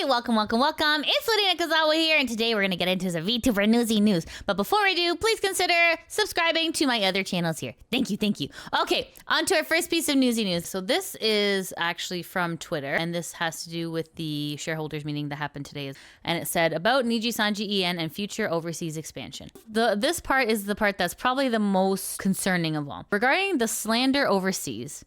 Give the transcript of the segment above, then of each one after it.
Welcome, welcome, welcome. It's Lydia Nakazawa here, and today we're going to get into some VTuber Newsy news. But before we do, please consider subscribing to my other channels here. Thank you, thank you. Okay, on to our first piece of Newsy news. So this is actually from Twitter, and this has to do with the shareholders meeting that happened today. And it said, about NIJISANJI EN and future overseas expansion. This part is the part that's probably the most concerning of all. Regarding the slander overseas,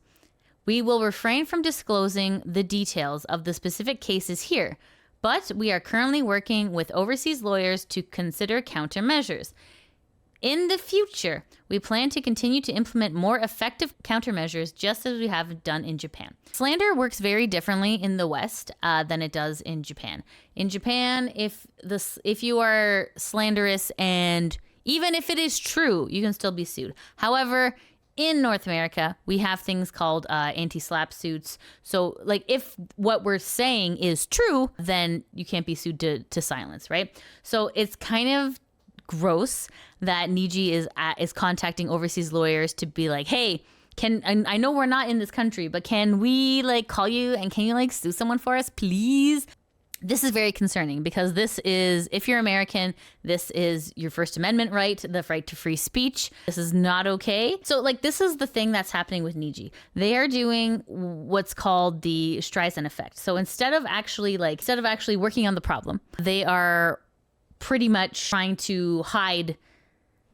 we will refrain from disclosing the details of the specific cases here, but we are currently working with overseas lawyers to consider countermeasures. In the future, we plan to continue to implement more effective countermeasures just as we have done in Japan. Slander works very differently in the West than it does in Japan. In Japan, if you are slanderous and even if it is true, you can still be sued. However, in North America, we have things called anti-slap suits. So like if what we're saying is true, then you can't be sued to silence, right? So it's kind of gross that Niji is contacting overseas lawyers to be like, hey, I know we're not in this country, but can we like call you and can you like sue someone for us, please? This is very concerning because this is, if you're American, this is your First Amendment right, the right to free speech. This is not okay. So like, this is the thing that's happening with Niji. They are doing what's called the Streisand effect. So instead of actually working on the problem, they are pretty much trying to hide.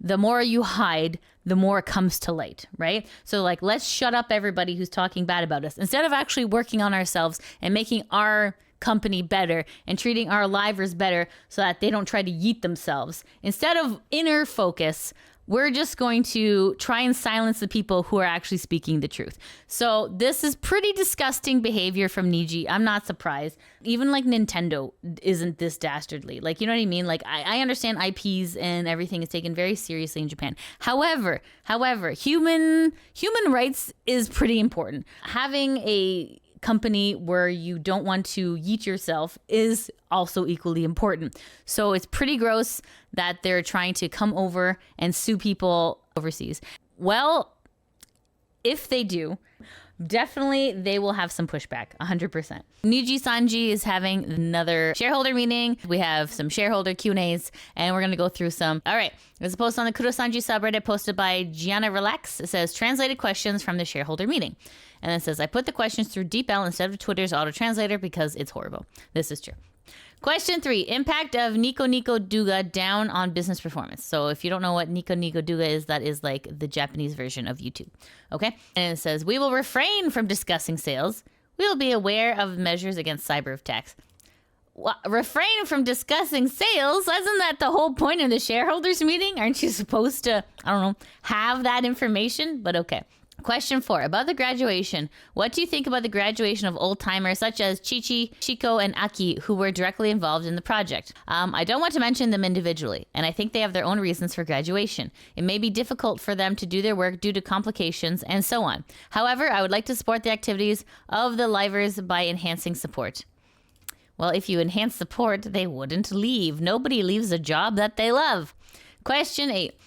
The more you hide, the more it comes to light, right? So like, let's shut up everybody who's talking bad about us instead of actually working on ourselves and making our company better and treating our livers better so that they don't try to yeet themselves. Instead of inner focus, we're just going to try and silence the people who are actually speaking the truth. So this is pretty disgusting behavior from Niji. I'm not surprised. Even like Nintendo isn't this dastardly. Like, you know what I mean? Like I understand IPs and everything is taken very seriously in Japan. However, human rights is pretty important. Having a company where you don't want to yeet yourself is also equally important. So it's pretty gross that they're trying to come over and sue people overseas. Well, if they do, definitely they will have some pushback, 100%. NIJISANJI is having another shareholder meeting. We have some shareholder Q&As, and we're going to go through some. All right. There's a post on the Kurosanji subreddit posted by Gianna Relax. It says, translated questions from the shareholder meeting. And it says, I put the questions through DeepL instead of Twitter's auto-translator because it's horrible. This is true. Question 3, impact of NIKO Douga down on business performance. So if you don't know what NIKO Douga is, that is like the Japanese version of YouTube. Okay. And it says, we will refrain from discussing sales. We will be aware of measures against cyber attacks. Well, refrain from discussing sales? Isn't that the whole point of the shareholders meeting? Aren't you supposed to, I don't know, have that information? But okay. Question 4, about the graduation. What do you think about the graduation of old-timers such as Chichi, Shiko, and Aki, who were directly involved in the project? I don't want to mention them individually, and I think they have their own reasons for graduation. It may be difficult for them to do their work due to complications and so on. However, I would like to support the activities of the livers by enhancing support. Well, if you enhance support, they wouldn't leave. Nobody leaves a job that they love. Question 8.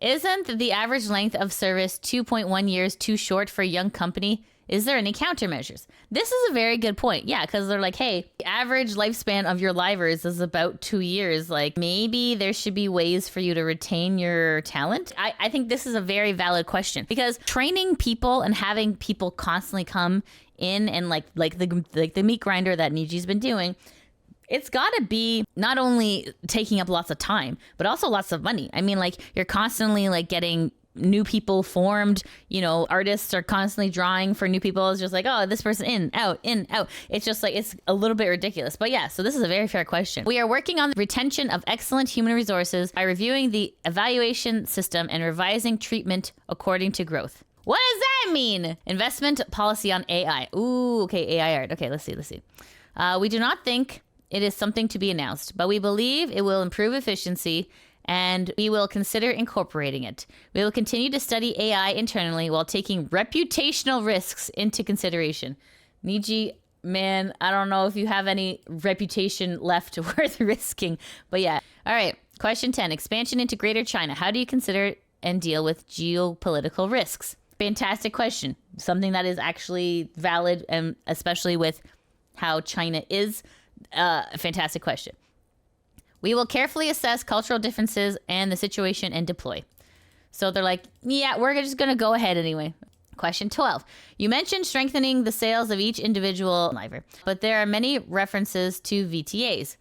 Isn't the average length of service 2.1 years too short for a young company? Is there any countermeasures? This is a very good point. Yeah, because they're like, hey, the average lifespan of your livers is about 2 years. Like maybe there should be ways for you to retain your talent. I think this is a very valid question because training people and having people constantly come in and like the meat grinder that Niji's been doing, it's got to be not only taking up lots of time, but also lots of money. I mean, like you're constantly like getting new people formed, you know, artists are constantly drawing for new people. It's just like, oh, this person in, out. It's just like, it's a little bit ridiculous. But yeah, so this is a very fair question. We are working on the retention of excellent human resources by reviewing the evaluation system and revising treatment according to growth. What does that mean? Investment policy on AI. Ooh, okay, AI art. Okay, let's see. We do not think it is something to be announced, but we believe it will improve efficiency and we will consider incorporating it. We will continue to study AI internally while taking reputational risks into consideration. Niji, man, I don't know if you have any reputation left worth risking, but yeah. All right, question 10, expansion into Greater China. How do you consider and deal with geopolitical risks? Fantastic question. Something that is actually valid, and especially with how China is Fantastic question. We will carefully assess cultural differences and the situation and deploy. So they're like, yeah, we're just going to go ahead anyway. Question 12. You mentioned strengthening the sales of each individual liver, but there are many references to VTAs.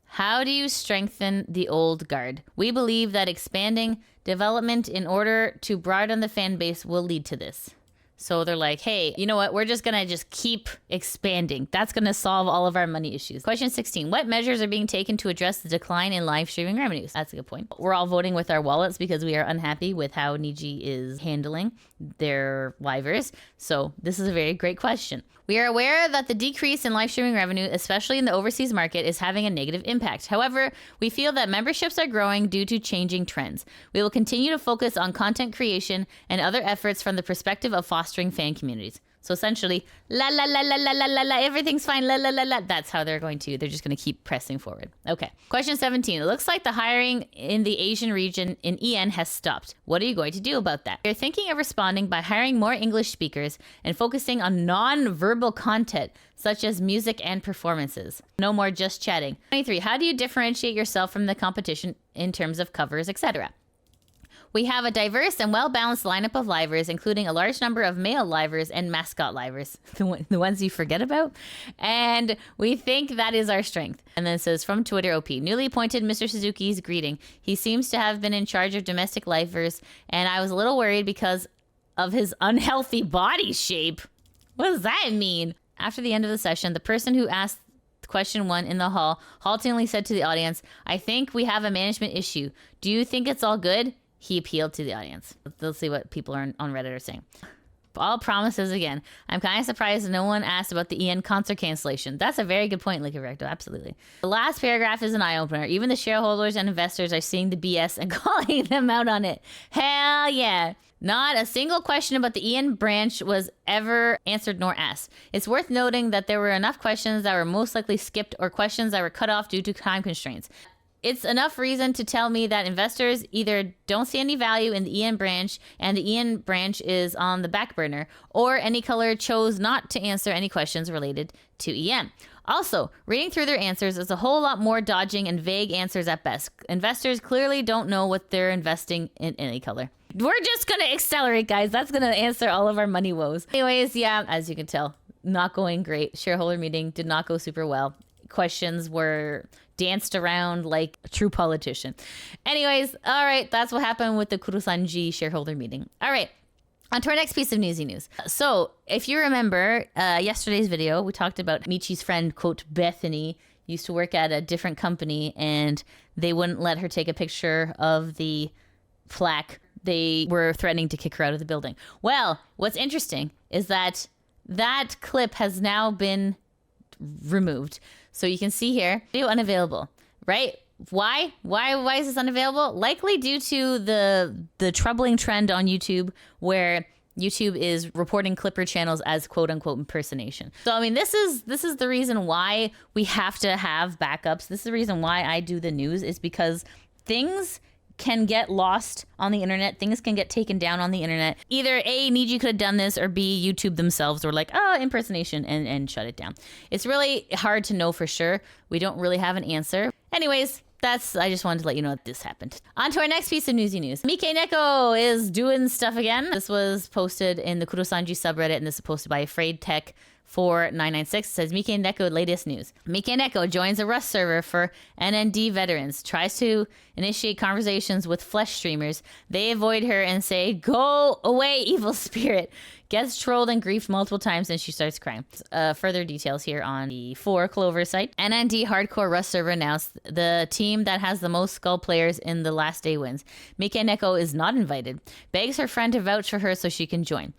How do you strengthen the old guard? We believe that expanding development in order to broaden the fan base will lead to this. So they're like, hey, you know what? We're just going to just keep expanding. That's going to solve all of our money issues. Question 16. What measures are being taken to address the decline in live streaming revenues? That's a good point. We're all voting with our wallets because we are unhappy with how Niji is handling their livers. So this is a very great question. We are aware that the decrease in live streaming revenue, especially in the overseas market, is having a negative impact. However, we feel that memberships are growing due to changing trends. We will continue to focus on content creation and other efforts from the perspective of fostering fan communities. So essentially, la la la la la la la la, everything's fine, la la la la. That's how they're just going to keep pressing forward. Okay. Question 17. It looks like the hiring in the Asian region in EN has stopped. What are you going to do about that? We're thinking of responding by hiring more English speakers and focusing on non-verbal content, such as music and performances. No more just chatting. 23. How do you differentiate yourself from the competition in terms of covers, etc.? We have a diverse and well-balanced lineup of livers, including a large number of male livers and mascot livers, the ones you forget about. And we think that is our strength. And then it says, from Twitter OP, newly appointed Mr. Suzuki's greeting. He seems to have been in charge of domestic livers, and I was a little worried because of his unhealthy body shape. What does that mean? After the end of the session, the person who asked question 1 in the hall haltingly said to the audience, I think we have a management issue. Do you think it's all good? He appealed to the audience. Let's see what people on Reddit are saying. All promises again. I'm kind of surprised no one asked about the EN concert cancellation. That's a very good point, Liquid Recto. Absolutely. The last paragraph is an eye-opener. Even the shareholders and investors are seeing the BS and calling them out on it. Hell yeah. Not a single question about the EN branch was ever answered nor asked. It's worth noting that there were enough questions that were most likely skipped or questions that were cut off due to time constraints. It's enough reason to tell me that investors either don't see any value in the EN branch and the EN branch is on the back burner, or any color chose not to answer any questions related to EN. Also, reading through their answers is a whole lot more dodging and vague answers at best. Investors clearly don't know what they're investing in any color. We're just going to accelerate, guys. That's going to answer all of our money woes. Anyways, yeah, as you can tell, not going great. Shareholder meeting did not go super well. Questions were danced around like a true politician. Anyways, all right, that's what happened with the NIJISANJI shareholder meeting. All right, on to our next piece of newsy news. So if you remember yesterday's video, we talked about Michi's friend, quote, Bethany, used to work at a different company and they wouldn't let her take a picture of the plaque. They were threatening to kick her out of the building. Well, what's interesting is that that clip has now been removed. So you can see here, video unavailable, right? Why is this unavailable? Likely due to the troubling trend on YouTube where YouTube is reporting Clipper channels as quote unquote impersonation. So I mean, this is the reason why we have to have backups. This is the reason why I do the news, is because things can get lost on the internet. Things can get taken down on the internet. Either A, Niji could have done this, or B, YouTube themselves were like, oh, impersonation, and shut it down. It's really hard to know for sure. We don't really have an answer. Anyways, I just wanted to let you know that this happened. On to our next piece of newsy news. MikeNeko is doing stuff again. This was posted in the Kurosanji subreddit, and this is posted by Afraid Tech 4996. It says, MikeNeko latest news. MikeNeko joins a Rust server for NND veterans, tries to initiate conversations with flesh streamers. They avoid her and say, go away, evil spirit. Gets trolled and griefed multiple times and she starts crying. Further details here on the 4Clover site. NND Hardcore Rust server announced the team that has the most skull players in the last day wins. MikeNeko is not invited. Begs her friend to vouch for her so she can join.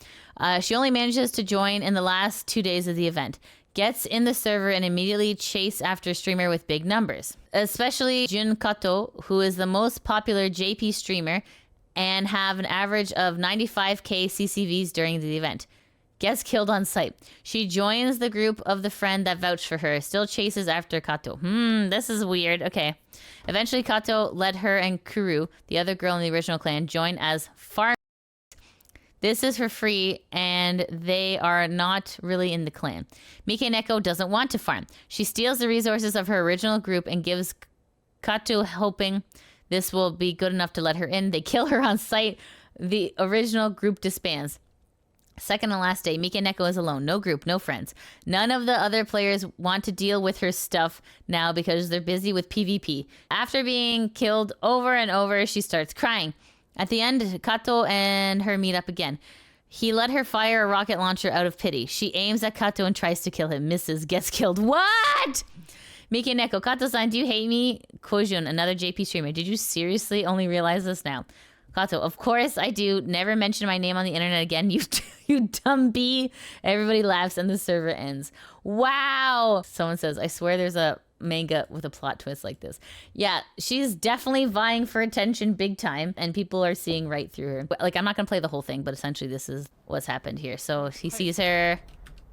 She only manages to join in the last 2 days of the event. Gets in the server and immediately chase after a streamer with big numbers. Especially Jun Kato, who is the most popular JP streamer and have an average of 95k CCVs during the event. Gets killed on sight. She joins the group of the friend that vouched for her. Still chases after Kato. This is weird. Okay. Eventually, Kato let her and Kuru, the other girl in the original clan, join as farm. This is for free, and they are not really in the clan. MikeNeko doesn't want to farm. She steals the resources of her original group and gives Kato, hoping this will be good enough to let her in. They kill her on sight. The original group disbands. Second and last day, MikeNeko is alone. No group, no friends. None of the other players want to deal with her stuff now because they're busy with PvP. After being killed over and over, she starts crying. At the end, Kato and her meet up again. He let her fire a rocket launcher out of pity. She aims at Kato and tries to kill him. Misses, gets killed. What? MikeNeko, Kato-san, do you hate me? Kojun, another JP streamer. Did you seriously only realize this now? Kato, of course I do. Never mention my name on the internet again, you dumb bee. Everybody laughs and the server ends. Wow. Someone says, I swear there's a manga with a plot twist like this. Yeah, she's definitely vying for attention big time, and people are seeing right through her. Like, I'm not gonna play the whole thing, but essentially this is what's happened here. So he sees her,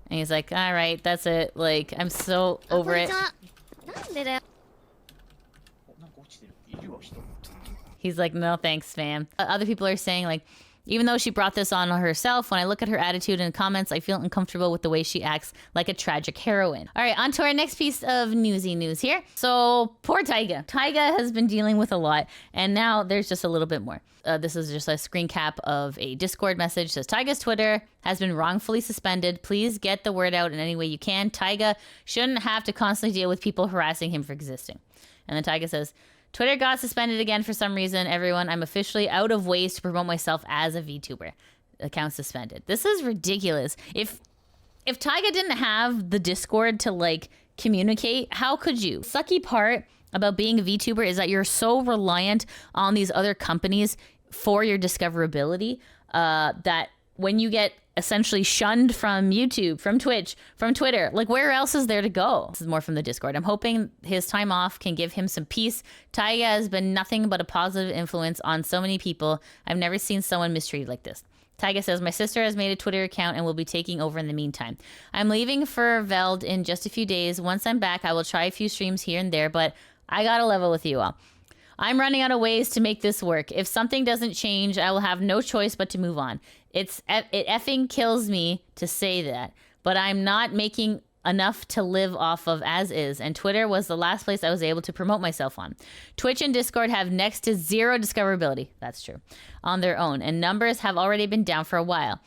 and he's like, all right, that's it. Like, I'm so over it. He's like, no thanks, fam. Other people are saying, like, even though she brought this on herself, when I look at her attitude and comments, I feel uncomfortable with the way she acts like a tragic heroine. All right, on to our next piece of newsy news here. So, poor Taiga. Taiga has been dealing with a lot, and now there's just a little bit more. This is just a screen cap of a Discord message. It says, Taiga's Twitter has been wrongfully suspended. Please get the word out in any way you can. Taiga shouldn't have to constantly deal with people harassing him for existing. And then Taiga says, Twitter got suspended again for some reason. Everyone, I'm officially out of ways to promote myself as a VTuber. Account suspended. This is ridiculous. If Taiga didn't have the Discord to, like, communicate, how could you? Sucky part about being a VTuber is that you're so reliant on these other companies for your discoverability that when you get essentially shunned from YouTube, from Twitch, from Twitter, like, where else is there to go? This is more from the Discord. I'm hoping his time off can give him some peace. Taiga has been nothing but a positive influence on so many people. I've never seen someone mistreated like this. Taiga says, my sister has made a Twitter account and will be taking over in the meantime. I'm leaving for Veld in just a few days. Once I'm back, I will try a few streams here and there, but I gotta level with you all. I'm running out of ways to make this work. If something doesn't change, I will have no choice but to move on. It effing kills me to say that, but I'm not making enough to live off of as is, and Twitter was the last place I was able to promote myself on. Twitch and Discord have next to zero discoverability, that's true, on their own, and numbers have already been down for a while.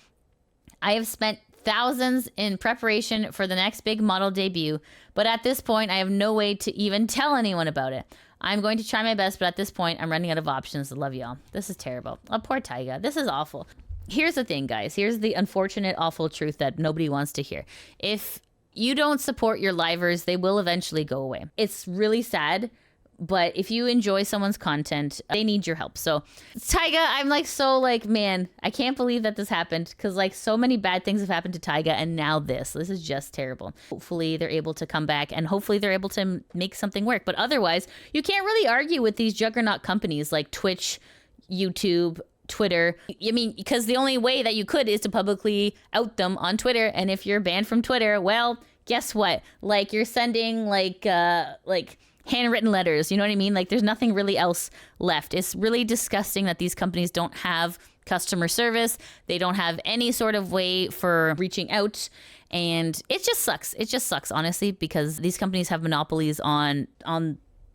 I have spent thousands in preparation for the next big model debut, but at this point, I have no way to even tell anyone about it. I'm going to try my best, but at this point, I'm running out of options. I love y'all. This is terrible. Oh, poor Taiga. This is awful. Here's the thing, guys. Here's the unfortunate, awful truth that nobody wants to hear. If you don't support your livers, they will eventually go away. It's really sad, but if you enjoy someone's content, they need your help. So, Taiga, I'm like, so like, man, I can't believe that this happened, because like so many bad things have happened to Taiga, and now this is just terrible. Hopefully they're able to come back, and hopefully they're able to make something work. But otherwise, you can't really argue with these juggernaut companies like Twitch, YouTube, Twitter. I mean, because the only way that you could is to publicly out them on Twitter. And if you're banned from Twitter, well, guess what? Like, you're sending like handwritten letters, you know what I mean? Like, there's nothing really else left. It's really disgusting that these companies don't have customer service. They don't have any sort of way for reaching out. And it just sucks. It just sucks, honestly, because these companies have monopolies on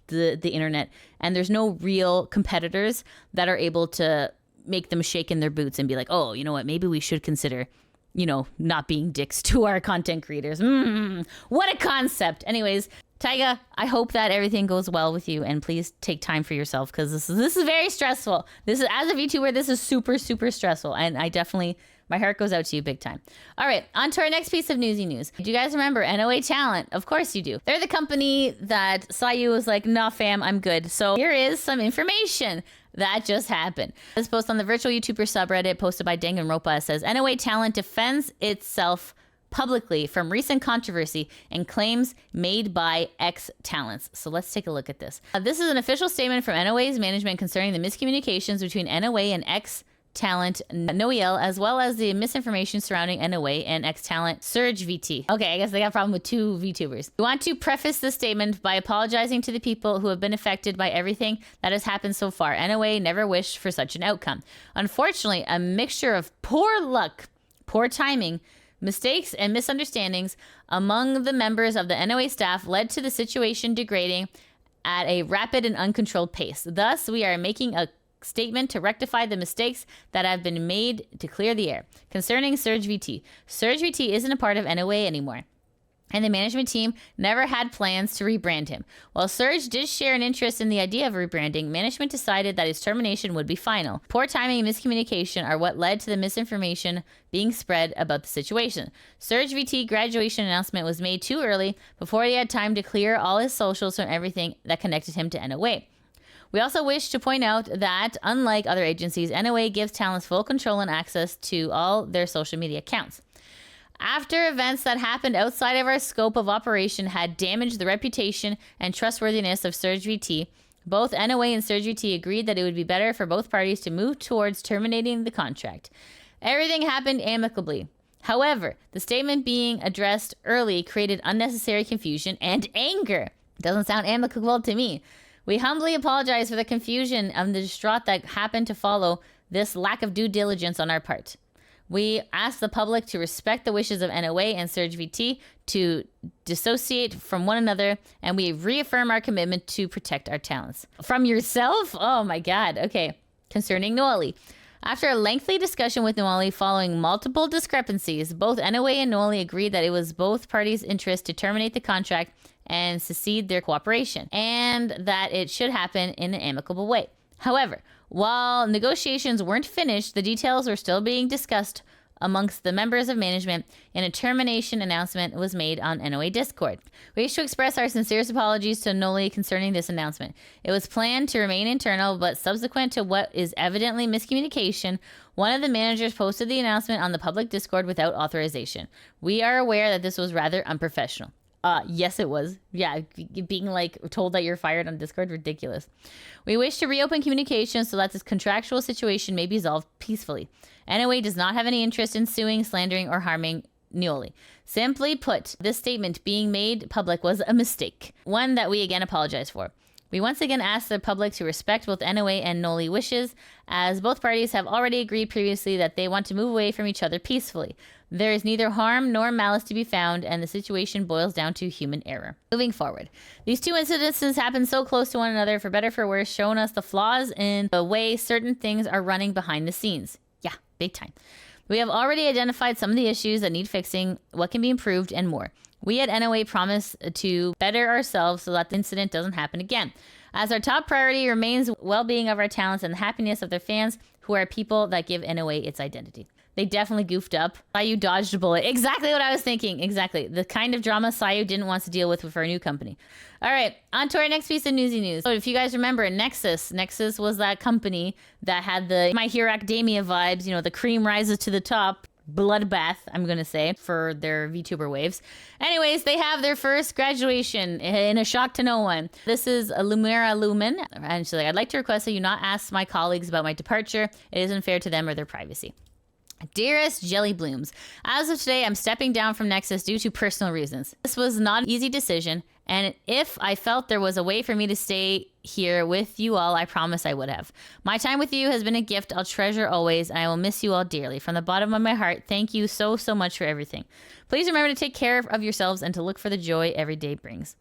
the internet, and there's no real competitors that are able to make them shake in their boots and be like, oh, you know what, maybe we should consider, you know, not being dicks to our content creators. What a concept. Anyways, Taiga, I hope that everything goes well with you, and please take time for yourself, because this is very stressful. This is, as a VTuber, this is super, super stressful, and I definitely, my heart goes out to you big time. All right, on to our next piece of newsy news. Do you guys remember NOA Talent? Of course you do. They're the company that Sayu was like, nah, fam, I'm good. So here is some information that just happened. This post on the virtual YouTuber subreddit posted by Danganronpa says, NOA Talent defends itself publicly from recent controversy and claims made by X talents. So let's take a look at this. This is an official statement from NOA's management concerning the miscommunications between NOA and X Talent Noel, as well as the misinformation surrounding NOA and ex-talent Surge VT. Okay, I guess they got a problem with two VTubers. We want to preface this statement by apologizing to the people who have been affected by everything that has happened so far. NOA never wished for such an outcome. Unfortunately, a mixture of poor luck, poor timing, mistakes, and misunderstandings among the members of the NOA staff led to the situation degrading at a rapid and uncontrolled pace. Thus, we are making a statement to rectify the mistakes that have been made to clear the air. Concerning Surge VT. Surge VT isn't a part of NOA anymore, and the management team never had plans to rebrand him. While Surge did share an interest in the idea of rebranding, management decided that his termination would be final. Poor timing and miscommunication are what led to the misinformation being spread about the situation. Surge VT graduation announcement was made too early, before he had time to clear all his socials from everything that connected him to NOA. We also wish to point out that, unlike other agencies, NOA gives talents full control and access to all their social media accounts. After events that happened outside of our scope of operation had damaged the reputation and trustworthiness of Surge VT, both NOA and Surge VT agreed that it would be better for both parties to move towards terminating the contract. Everything happened amicably. However, the statement being addressed early created unnecessary confusion and anger. Doesn't sound amicable to me. We humbly apologize for the confusion and the distraught that happened to follow this lack of due diligence on our part. We ask the public to respect the wishes of NOA and Surge VT to dissociate from one another, and we reaffirm our commitment to protect our talents. From yourself? Oh my God. Okay. Concerning Noali. After a lengthy discussion with Noali following multiple discrepancies, both NOA and Noali agreed that it was both parties' interest to terminate the contract and secede their cooperation, and that it should happen in an amicable way. However, while negotiations weren't finished, the details were still being discussed amongst the members of management, and a termination announcement was made on NOA Discord. We wish to express our sincerest apologies to Noli concerning this announcement. It was planned to remain internal, but subsequent to what is evidently miscommunication, one of the managers posted the announcement on the public Discord without authorization. We are aware that this was rather unprofessional. Yes, it was. Yeah, being like told that you're fired on Discord, ridiculous. We wish to reopen communication so that this contractual situation may be solved peacefully. NOA does not have any interest in suing, slandering, or harming Noli. Simply put, this statement being made public was a mistake, one that we again apologize for. We once again ask the public to respect both NOA and Noli wishes, as both parties have already agreed previously that they want to move away from each other peacefully. There is neither harm nor malice to be found, and the situation boils down to human error. Moving forward, these two incidences happened so close to one another, for better for worse, showing us the flaws in the way certain things are running behind the scenes. Yeah, big time. We have already identified some of the issues that need fixing, what can be improved, and more. We at NOA promise to better ourselves so that the incident doesn't happen again, as our top priority remains well-being of our talents and the happiness of their fans, who are people that give NOA its identity. They definitely goofed up. Sayu dodged a bullet. Exactly what I was thinking. Exactly. The kind of drama Sayu didn't want to deal with our new company. All right, on to our next piece of Newsy news. So if you guys remember, Nexus was that company that had the My Hero Academia vibes, you know, the cream rises to the top, bloodbath, I'm going to say, for their VTuber waves. Anyways, they have their first graduation in a shock to no one. This is Lumera Lumen, and she's like, I'd like to request that you not ask my colleagues about my departure. It isn't fair to them or their privacy. Dearest Jelly Blooms, as of today, I'm stepping down from Nexus due to personal reasons. This was not an easy decision, and if I felt there was a way for me to stay here with you all, I promise I would have. My time with you has been a gift I'll treasure always, and I will miss you all dearly. From the bottom of my heart, thank you so much for everything. Please remember to take care of yourselves and to look for the joy every day brings.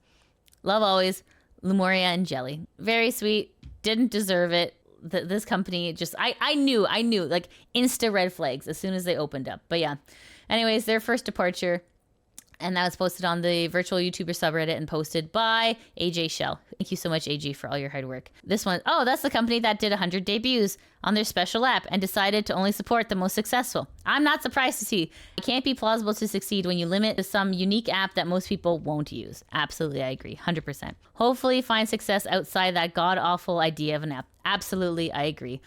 Love always, Lumoria and Jelly. Very sweet, didn't deserve it. This company just, I knew, like, insta red flags as soon as they opened up. But yeah, anyways, their first departure, and that was posted on the virtual YouTuber subreddit and posted by AJ Shell. Thank you so much, AJ, for all your hard work. This one, oh, that's the company that did 100 debuts on their special app and decided to only support the most successful. I'm not surprised to see. It can't be plausible to succeed when you limit to some unique app that most people won't use. Absolutely, I agree, 100%. Hopefully find success outside that god-awful idea of an app. Absolutely, I agree.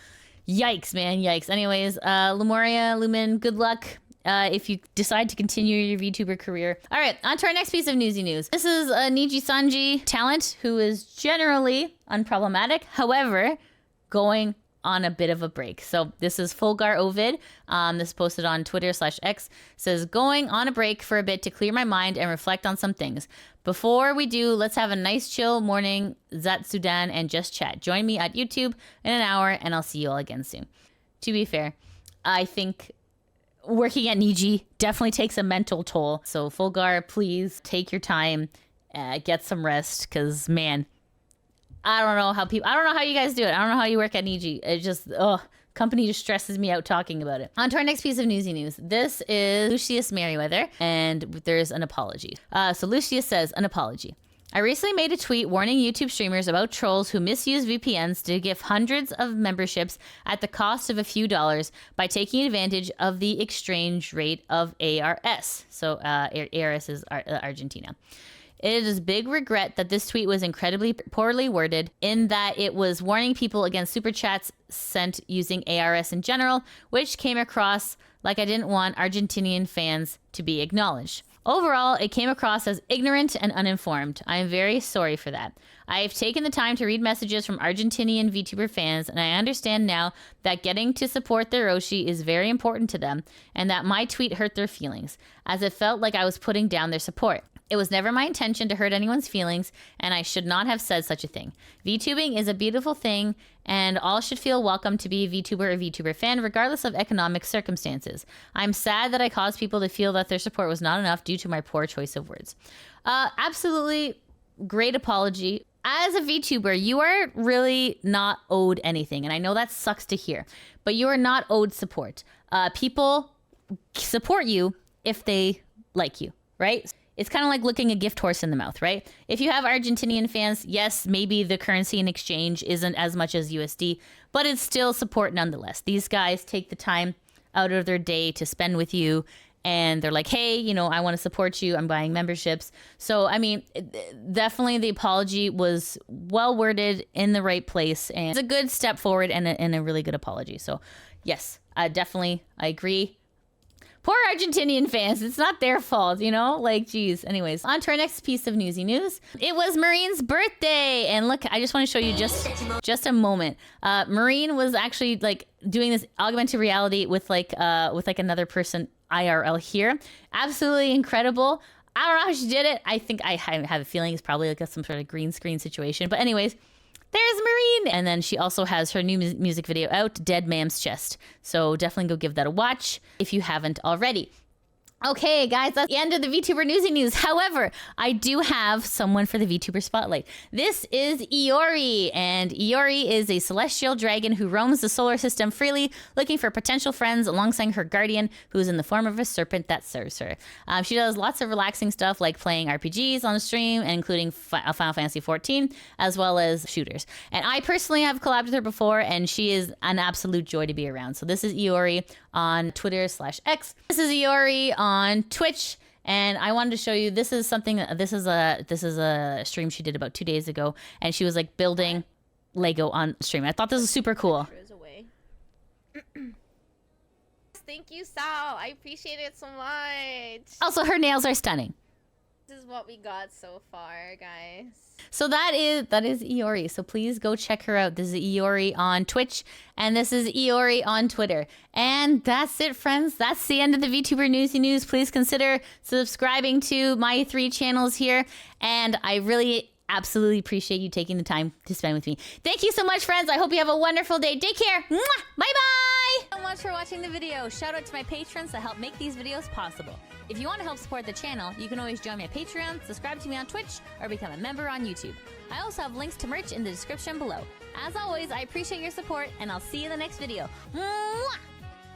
Yikes, man, yikes. Anyways, Lumoria, Lumen, good luck if you decide to continue your VTuber career. All right, on to our next piece of newsy news. This is NIJISANJI Talent, who is generally unproblematic, however, going on a bit of a break. So this is Fulgar Ovid. This is posted on Twitter/X. Says, going on a break for a bit to clear my mind and reflect on some things. Before we do, let's have a nice chill morning, Zatsudan, and just chat. Join me at YouTube in an hour, and I'll see you all again soon. To be fair, I think working at Niji definitely takes a mental toll. So Fulgar, please take your time, get some rest, because man, I don't know how you guys do it. I don't know how you work at Niji. It just, company just stresses me out talking about it. On to our next piece of newsy news. This is Lucius Merriweather, and there's an apology. So Lucius says, an apology. I recently made a tweet warning YouTube streamers about trolls who misuse VPNs to gift hundreds of memberships at the cost of a few dollars by taking advantage of the exchange rate of ARS. So ARS is Argentina. It is big regret that this tweet was incredibly poorly worded in that it was warning people against super chats sent using ARS in general, which came across like I didn't want Argentinian fans to be acknowledged. Overall, it came across as ignorant and uninformed. I am very sorry for that. I have taken the time to read messages from Argentinian VTuber fans, and I understand now that getting to support their Roshi is very important to them, and that my tweet hurt their feelings, as it felt like I was putting down their support. It was never my intention to hurt anyone's feelings, and I should not have said such a thing. VTubing is a beautiful thing, and all should feel welcome to be a VTuber or VTuber fan, regardless of economic circumstances. I'm sad that I caused people to feel that their support was not enough due to my poor choice of words. Absolutely great apology. As a VTuber, you are really not owed anything, and I know that sucks to hear, but you are not owed support. People support you if they like you, right? It's kind of like looking a gift horse in the mouth, right? If you have Argentinian fans, yes, maybe the currency in exchange isn't as much as USD, but it's still support nonetheless. These guys take the time out of their day to spend with you, and they're like, hey, you know, I want to support you. I'm buying memberships. So, I mean, definitely the apology was well worded in the right place, and it's a good step forward and a really good apology. So, yes, definitely, I agree. Poor Argentinian fans. It's not their fault, you know? Like, geez. Anyways, on to our next piece of newsy news. It was Marine's birthday. And look, I just want to show you just a moment. Marine was actually like doing this augmented reality with like another person IRL here. Absolutely incredible. I don't know how she did it. I think I have a feeling it's probably like some sort of green screen situation. But anyways, there's Marine. And then she also has her new music video out, Dead Mam's Chest. So definitely go give that a watch if you haven't already. Okay, guys, that's the end of the VTuber newsy news. However, I do have someone for the VTuber spotlight. This is Eorrie, and Eorrie is a celestial dragon who roams the solar system freely, looking for potential friends alongside her guardian, who's in the form of a serpent that serves her. She does lots of relaxing stuff like playing RPGs on the stream, and including Final Fantasy XIV, as well as shooters. And I personally have collabed with her before, and she is an absolute joy to be around. So this is Eorrie on Twitter/X. This is Eorrie on Twitch, and I wanted to show you. This is something. This is a stream she did about 2 days ago, and she was like building Lego on stream. I thought this was super cool. Thank you, Sal. I appreciate it so much. Also, her nails are stunning. This is what we got so far, guys. So that is Eorrie. So please go check her out. This is Eorrie on Twitch, and this is Eorrie on Twitter. And that's it, friends. That's the end of the VTuber Newsy News. Please consider subscribing to my 3 channels here, and I really absolutely appreciate you taking the time to spend with me. Thank you so much, friends. I hope you have a wonderful day. Take care. Mwah! Bye-bye! Thank you so much for watching the video. Shout out to my patrons that help make these videos possible. If you want to help support the channel, you can always join me at Patreon, subscribe to me on Twitch, or become a member on YouTube. I also have links to merch in the description below. As always, I appreciate your support, and I'll see you in the next video. Mwah!